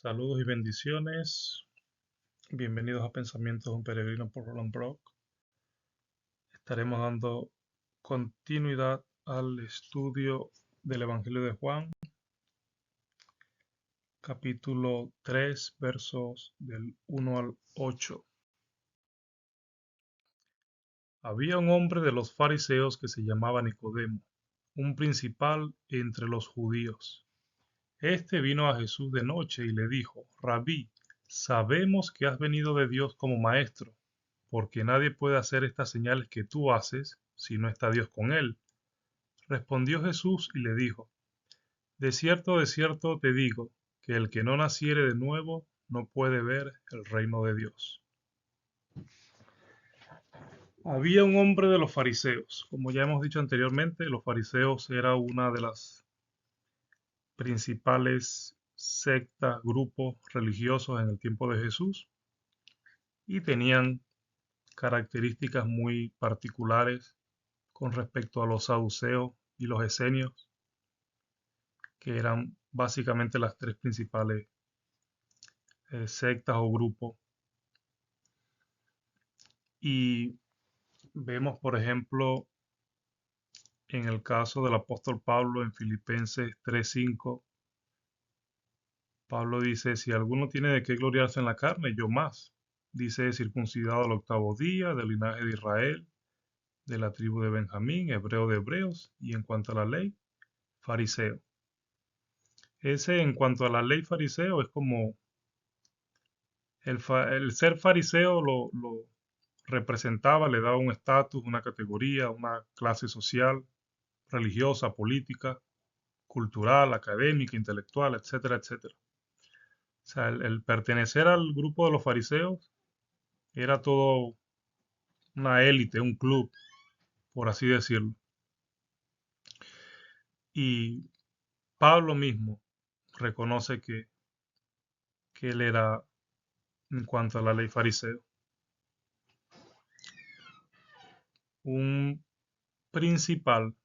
Saludos y bendiciones. Bienvenidos a Pensamientos de un Peregrino por Roland Brock. Estaremos dando continuidad al estudio del Evangelio de Juan, capítulo 3, versos del 1 al 8. Había un hombre de los fariseos que se llamaba Nicodemo, un principal entre los judíos. Este vino a Jesús de noche y le dijo: Rabí, sabemos que has venido de Dios como maestro, porque nadie puede hacer estas señales que tú haces si no está Dios con él. Respondió Jesús y le dijo: de cierto te digo, que el que no naciere de nuevo no puede ver el reino de Dios. Había un hombre de los fariseos. Como ya hemos dicho anteriormente, los fariseos era una de las principales sectas, grupos religiosos en el tiempo de Jesús y tenían características muy particulares con respecto a los saduceos y los esenios, que eran básicamente las tres principales sectas o grupos. Y vemos, por ejemplo, en el caso del apóstol Pablo en Filipenses 3:5, Pablo dice: si alguno tiene de qué gloriarse en la carne, yo más. Dice: circuncidado al octavo día, del linaje de Israel, de la tribu de Benjamín, hebreo de hebreos, y en cuanto a la ley, fariseo. Ese, en cuanto a la ley, fariseo, es como el ser fariseo lo representaba, le daba un estatus, una categoría, una clase social, religiosa, política, cultural, académica, intelectual, etcétera, etcétera. O sea, el pertenecer al grupo de los fariseos era todo una élite, un club, por así decirlo. Y Pablo mismo reconoce que él era, en cuanto a la ley, fariseo, un principal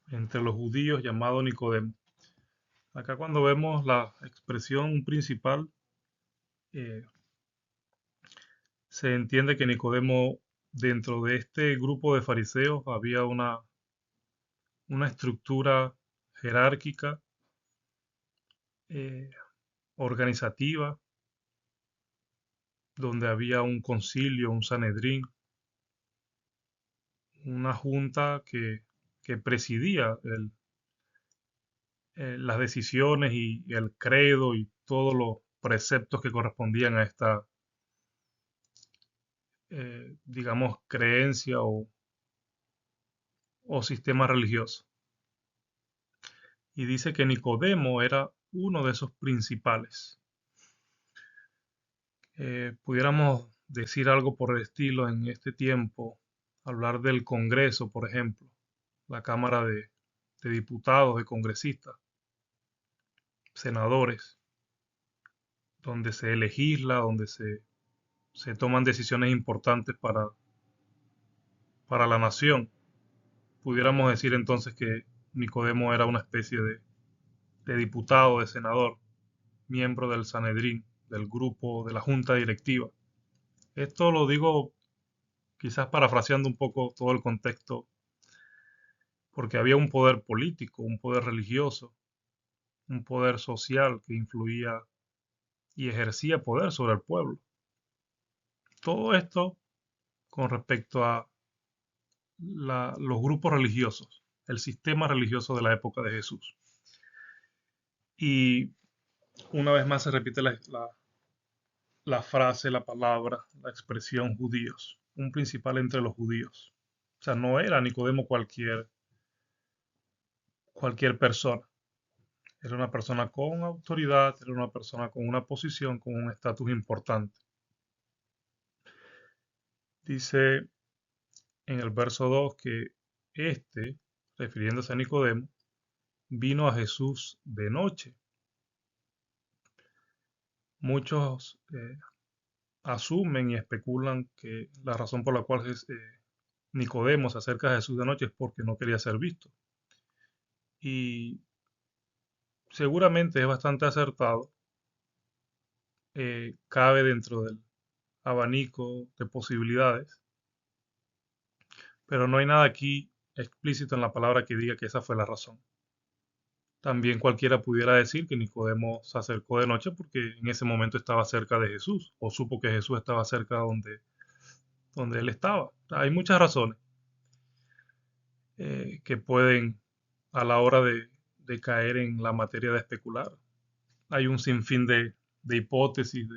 entre los judíos llamado Nicodemo. Acá cuando vemos la expresión principal, eh, se entiende que Nicodemo, dentro de este grupo de fariseos, había una estructura jerárquica, eh, organizativa, donde había un concilio, un Sanedrín, una junta que presidía las decisiones y el credo y todos los preceptos que correspondían a esta, digamos, creencia o sistema religioso. Y dice que Nicodemo era uno de esos principales. Pudiéramos decir algo por el estilo en este tiempo, hablar del Congreso, por ejemplo, la Cámara de Diputados, de congresistas, senadores, donde se legisla, donde se toman decisiones importantes para la nación. Pudiéramos decir entonces que Nicodemo era una especie de diputado, de senador, miembro del Sanedrín, del grupo, de la junta directiva. Esto lo digo quizás parafraseando un poco todo el contexto, porque había un poder político, un poder religioso, un poder social que influía y ejercía poder sobre el pueblo. Todo esto con respecto a los grupos religiosos, el sistema religioso de la época de Jesús. Y una vez más se repite la frase, la palabra, la expresión judíos, un principal entre los judíos. O sea, no era Nicodemo cualquier persona. Era una persona con autoridad, era una persona con una posición, con un estatus importante. Dice en el verso 2 que este, refiriéndose a Nicodemo, vino a Jesús de noche. Muchos asumen y especulan que la razón por la cual Nicodemo se acerca a Jesús de noche es porque no quería ser visto. Y seguramente es bastante acertado, cabe dentro del abanico de posibilidades, pero no hay nada aquí explícito en la palabra que diga que esa fue la razón. También cualquiera pudiera decir que Nicodemo se acercó de noche porque en ese momento estaba cerca de Jesús o supo que Jesús estaba cerca donde él estaba. Hay muchas razones que pueden a la hora de caer en la materia de especular. Hay un sinfín de hipótesis,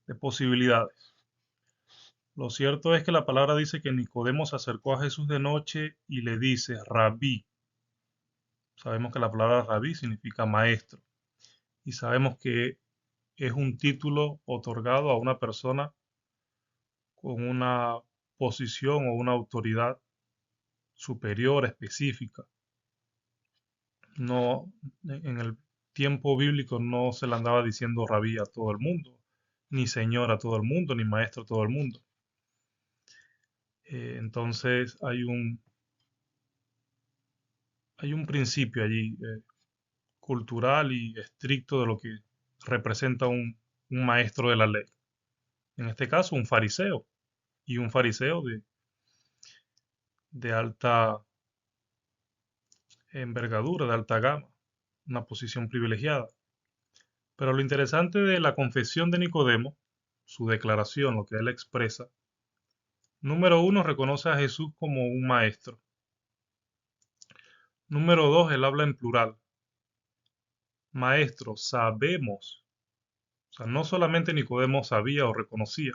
de posibilidades. Lo cierto es que la palabra dice que Nicodemo se acercó a Jesús de noche y le dice, Rabí. Sabemos que la palabra rabí significa maestro y sabemos que es un título otorgado a una persona con una posición o una autoridad superior específica. No, en el tiempo bíblico no se le andaba diciendo rabí a todo el mundo, ni señor a todo el mundo, ni maestro a todo el mundo. Entonces hay un principio allí cultural y estricto de lo que representa un maestro de la ley. En este caso, un fariseo, y un fariseo de alta envergadura, de alta gama, una posición privilegiada. Pero lo interesante de la confesión de Nicodemo, su declaración, lo que él expresa, número uno, reconoce a Jesús como un maestro. Número dos, él habla en plural. Maestro, sabemos. O sea, no solamente Nicodemo sabía o reconocía,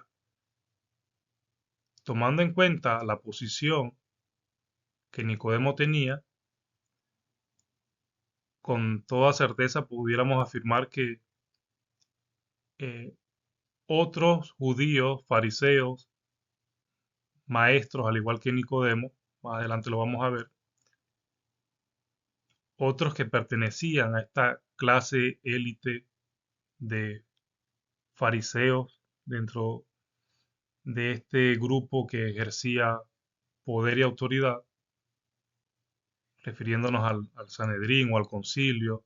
tomando en cuenta la posición que Nicodemo tenía, con toda certeza pudiéramos afirmar que eh, otros judíos, fariseos, maestros, al igual que Nicodemo, más adelante lo vamos a ver, otros que pertenecían a esta clase élite de fariseos dentro de este grupo que ejercía poder y autoridad, refiriéndonos al Sanedrín o al concilio,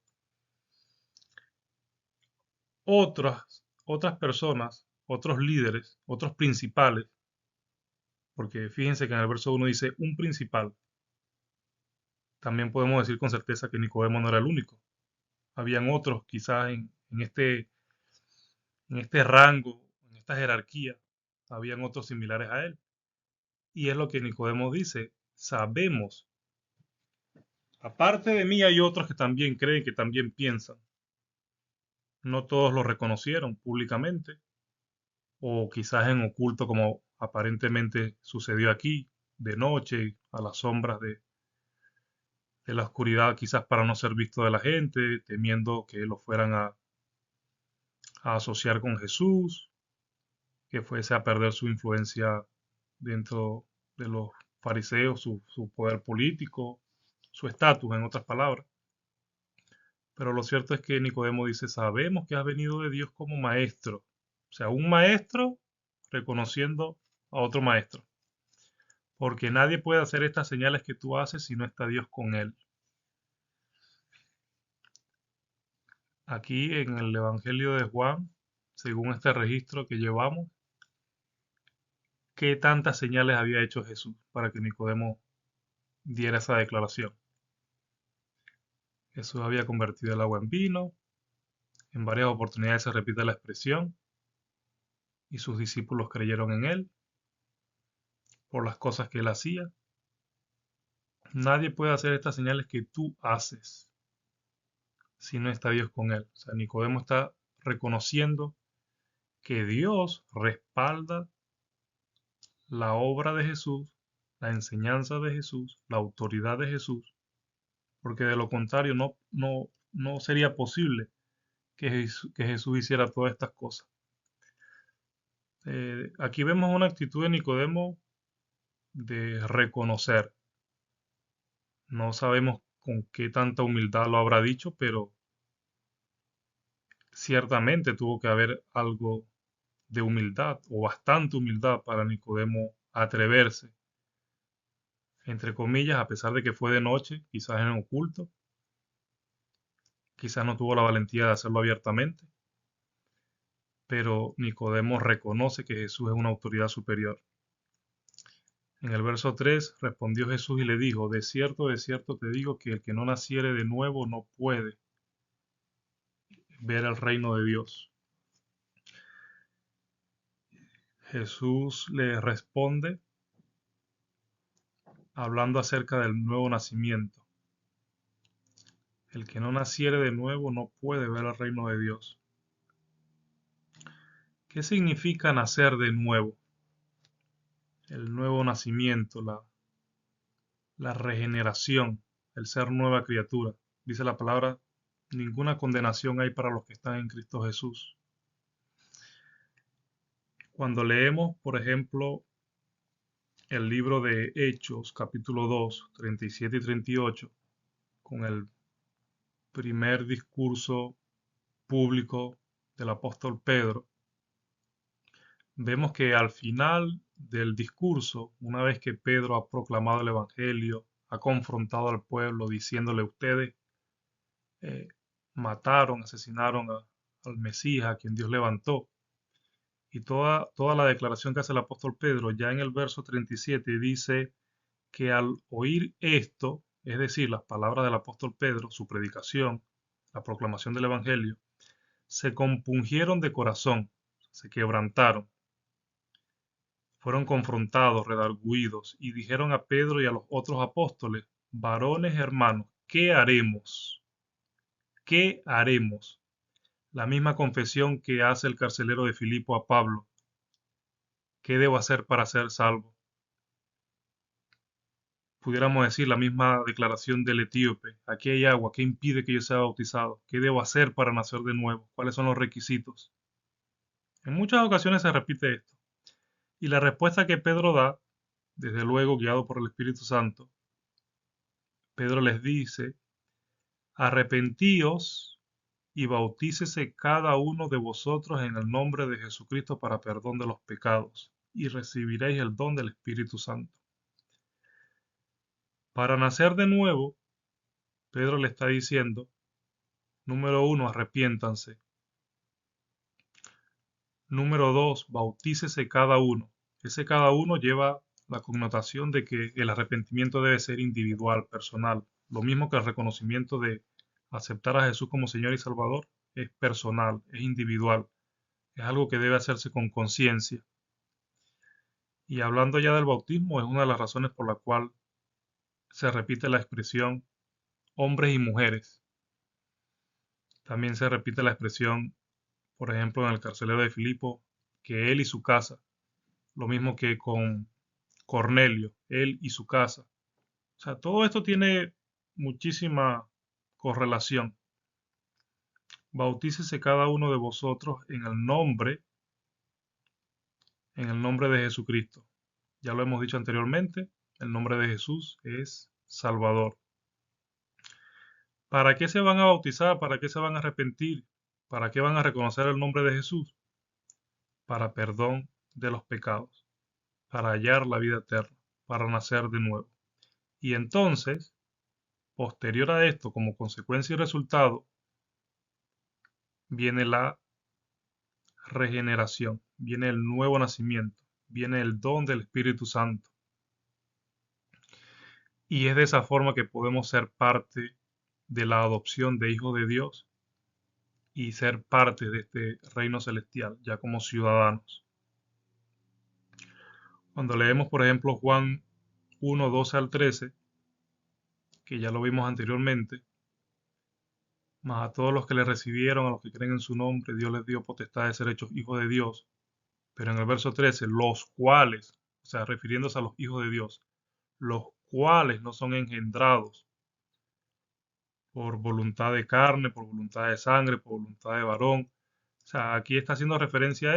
otras personas, otros líderes, otros principales, porque fíjense que en el verso 1 dice un principal, también podemos decir con certeza que Nicodemo no era el único. Habían otros quizás en este rango, en esta jerarquía, habían otros similares a él. Y es lo que Nicodemo dice, sabemos, aparte de mí hay otros que también creen, que también piensan. No todos lo reconocieron públicamente, o quizás en oculto como aparentemente sucedió aquí, de noche, a las sombras de la oscuridad, quizás para no ser visto de la gente, temiendo que lo fueran a asociar con Jesús, que fuese a perder su influencia dentro de los fariseos, su poder político, su estatus, en otras palabras. Pero lo cierto es que Nicodemo dice, sabemos que has venido de Dios como maestro. O sea, un maestro reconociendo a otro maestro. Porque nadie puede hacer estas señales que tú haces si no está Dios con él. Aquí en el Evangelio de Juan, según este registro que llevamos, ¿qué tantas señales había hecho Jesús para que Nicodemo diera esa declaración? Jesús había convertido el agua en vino, en varias oportunidades se repite la expresión, y sus discípulos creyeron en él por las cosas que él hacía. Nadie puede hacer estas señales que tú haces si no está Dios con él. O sea, Nicodemo está reconociendo que Dios respalda la obra de Jesús, la enseñanza de Jesús, la autoridad de Jesús, porque de lo contrario no sería posible que Jesús hiciera todas estas cosas. Aquí vemos una actitud de Nicodemo de reconocer. No sabemos con qué tanta humildad lo habrá dicho, pero ciertamente tuvo que haber algo de humildad o bastante humildad para Nicodemo atreverse, entre comillas, a pesar de que fue de noche, quizás en oculto, quizás no tuvo la valentía de hacerlo abiertamente, pero Nicodemo reconoce que Jesús es una autoridad superior. En el verso 3 respondió Jesús y le dijo, de cierto te digo que el que no naciere de nuevo no puede ver el reino de Dios. Jesús le responde hablando acerca del nuevo nacimiento. El que no naciere de nuevo no puede ver el reino de Dios. ¿Qué significa nacer de nuevo? El nuevo nacimiento, la regeneración, el ser nueva criatura. Dice la palabra, ninguna condenación hay para los que están en Cristo Jesús. Cuando leemos, por ejemplo, el libro de Hechos, capítulo 2, 37 y 38, con el primer discurso público del apóstol Pedro, vemos que al final del discurso, una vez que Pedro ha proclamado el Evangelio, ha confrontado al pueblo diciéndole ustedes eh, mataron, asesinaron al Mesías, a quien Dios levantó. Y toda la declaración que hace el apóstol Pedro, ya en el verso 37, dice que al oír esto, es decir, las palabras del apóstol Pedro, su predicación, la proclamación del Evangelio, se compungieron de corazón, se quebrantaron, fueron confrontados, redargüidos, y dijeron a Pedro y a los otros apóstoles, varones hermanos, ¿qué haremos? ¿Qué haremos? La misma confesión que hace el carcelero de Filipo a Pablo. ¿Qué debo hacer para ser salvo? Pudiéramos decir la misma declaración del etíope. Aquí hay agua, ¿qué impide que yo sea bautizado? ¿Qué debo hacer para nacer de nuevo? ¿Cuáles son los requisitos? En muchas ocasiones se repite esto. Y la respuesta que Pedro da, desde luego guiado por el Espíritu Santo, Pedro les dice, arrepentíos y bautícese cada uno de vosotros en el nombre de Jesucristo para perdón de los pecados, y recibiréis el don del Espíritu Santo. Para nacer de nuevo, Pedro le está diciendo, número 1, arrepiéntanse. Número 2, bautícese cada uno. Ese cada uno lleva la connotación de que el arrepentimiento debe ser individual, personal. Lo mismo que el reconocimiento de aceptar a Jesús como Señor y Salvador es personal, es individual. Es algo que debe hacerse con conciencia. Y hablando ya del bautismo, es una de las razones por la cual se repite la expresión hombres y mujeres. También se repite la expresión, por ejemplo, en el carcelero de Filipo, que él y su casa. Lo mismo que con Cornelio, él y su casa. O sea, todo esto tiene muchísima correlación. Bautícese cada uno de vosotros en el nombre de Jesucristo. Ya lo hemos dicho anteriormente, el nombre de Jesús es Salvador. ¿Para qué se van a bautizar? ¿Para qué se van a arrepentir? ¿Para qué van a reconocer el nombre de Jesús? Para perdón de los pecados, para hallar la vida eterna, para nacer de nuevo. Y entonces, posterior a esto, como consecuencia y resultado, viene la regeneración, viene el nuevo nacimiento, viene el don del Espíritu Santo. Y es de esa forma que podemos ser parte de la adopción de hijos de Dios y ser parte de este reino celestial, ya como ciudadanos. Cuando leemos, por ejemplo, Juan 1, 12 al 13, que ya lo vimos anteriormente, mas a todos los que le recibieron, a los que creen en su nombre, Dios les dio potestad de ser hechos hijos de Dios. Pero en el verso 13, los cuales, o sea, refiriéndose a los hijos de Dios, los cuales no son engendrados por voluntad de carne, por voluntad de sangre, por voluntad de varón. O sea, aquí está haciendo referencia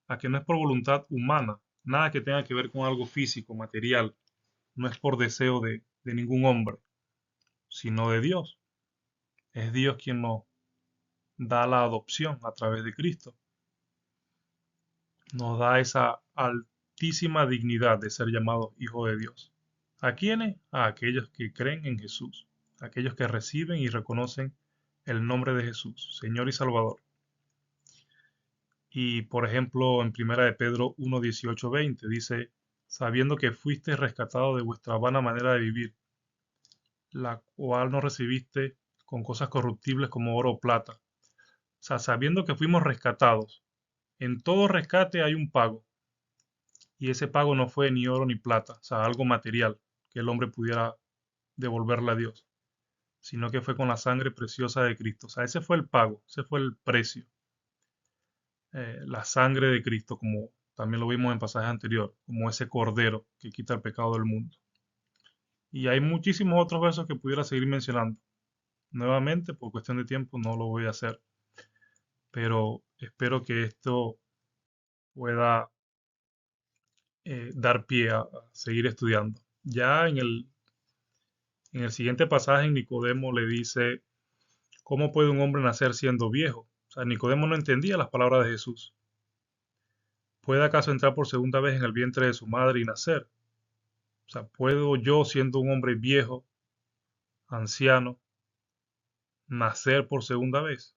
a que no es por voluntad humana, nada que tenga que ver con algo físico, material, no es por deseo de ningún hombre, sino de Dios. Es Dios quien nos da la adopción a través de Cristo. Nos da esa altísima dignidad de ser llamados hijos de Dios. ¿A quiénes? A aquellos que creen en Jesús, aquellos que reciben y reconocen el nombre de Jesús, Señor y Salvador. Y por ejemplo, en Primera de Pedro 1, 18, 20 dice, sabiendo que fuiste rescatado de vuestra vana manera de vivir, la cual no recibiste con cosas corruptibles como oro o plata. O sea, sabiendo que fuimos rescatados, en todo rescate hay un pago, y ese pago no fue ni oro ni plata, o sea, algo material que el hombre pudiera devolverle a Dios, sino que fue con la sangre preciosa de Cristo. O sea, ese fue el pago, ese fue el precio. La sangre de Cristo, como también lo vimos en pasajes anteriores, como ese cordero que quita el pecado del mundo. Y hay muchísimos otros versos que pudiera seguir mencionando. Nuevamente, por cuestión de tiempo, no lo voy a hacer, pero espero que esto pueda dar pie a seguir estudiando. Ya en el siguiente pasaje, Nicodemo le dice, ¿cómo puede un hombre nacer siendo viejo? O sea, Nicodemo no entendía las palabras de Jesús. ¿Puede acaso entrar por segunda vez en el vientre de su madre y nacer? O sea, ¿puedo yo, siendo un hombre viejo, anciano, nacer por segunda vez?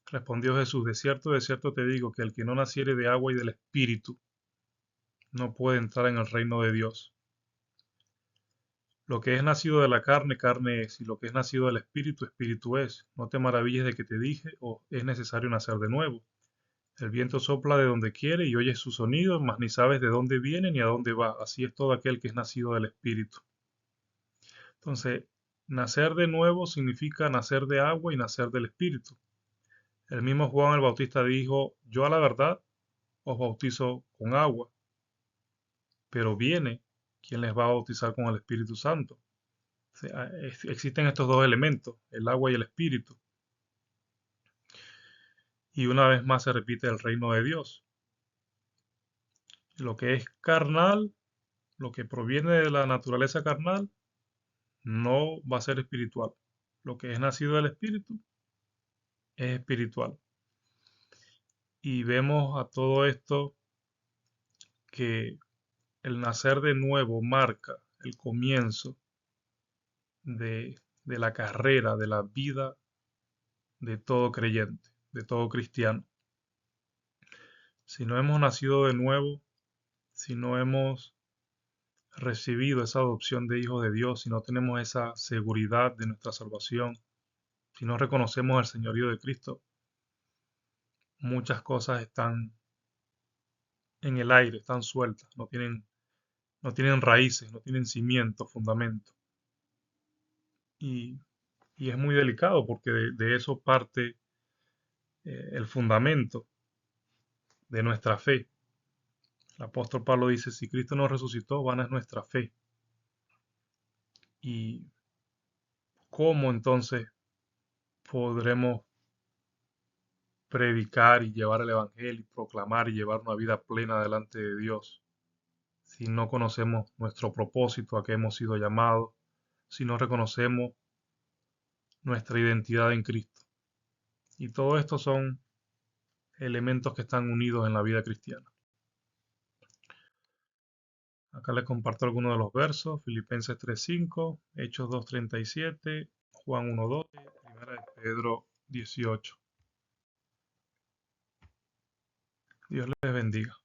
Respondió Jesús, de cierto te digo que el que no naciere de agua y del Espíritu no puede entrar en el reino de Dios. Lo que es nacido de la carne, carne es, y lo que es nacido del Espíritu, Espíritu es. No te maravilles de que te dije, es necesario nacer de nuevo. El viento sopla de donde quiere y oyes su sonido, mas ni sabes de dónde viene ni a dónde va. Así es todo aquel que es nacido del Espíritu. Entonces, nacer de nuevo significa nacer de agua y nacer del Espíritu. El mismo Juan el Bautista dijo, yo a la verdad os bautizo con agua, pero viene quien les va a bautizar con el Espíritu Santo. O sea, existen estos dos elementos, el agua y el Espíritu. Y una vez más se repite el reino de Dios. Lo que es carnal, lo que proviene de la naturaleza carnal, no va a ser espiritual. Lo que es nacido del Espíritu es espiritual. Y vemos a todo esto que el nacer de nuevo marca el comienzo de la carrera, de la vida de todo creyente, de todo cristiano. Si no hemos nacido de nuevo, si no hemos recibido esa adopción de hijos de Dios, si no tenemos esa seguridad de nuestra salvación, si no reconocemos el señorío de Cristo, muchas cosas están en el aire, están sueltas, no tienen raíces, no tienen cimiento, fundamento. Y, y es muy delicado porque de eso parte el fundamento de nuestra fe. El apóstol Pablo dice, si Cristo no resucitó, vana es nuestra fe. ¿Y cómo entonces podremos predicar y llevar el Evangelio y proclamar y llevar una vida plena delante de Dios si no conocemos nuestro propósito, a qué hemos sido llamados, si no reconocemos nuestra identidad en Cristo? Y todo esto son elementos que están unidos en la vida cristiana. Acá les comparto algunos de los versos, Filipenses 3:5, Hechos 2:37, Juan 1:12, Primera de Pedro 18. Dios les bendiga.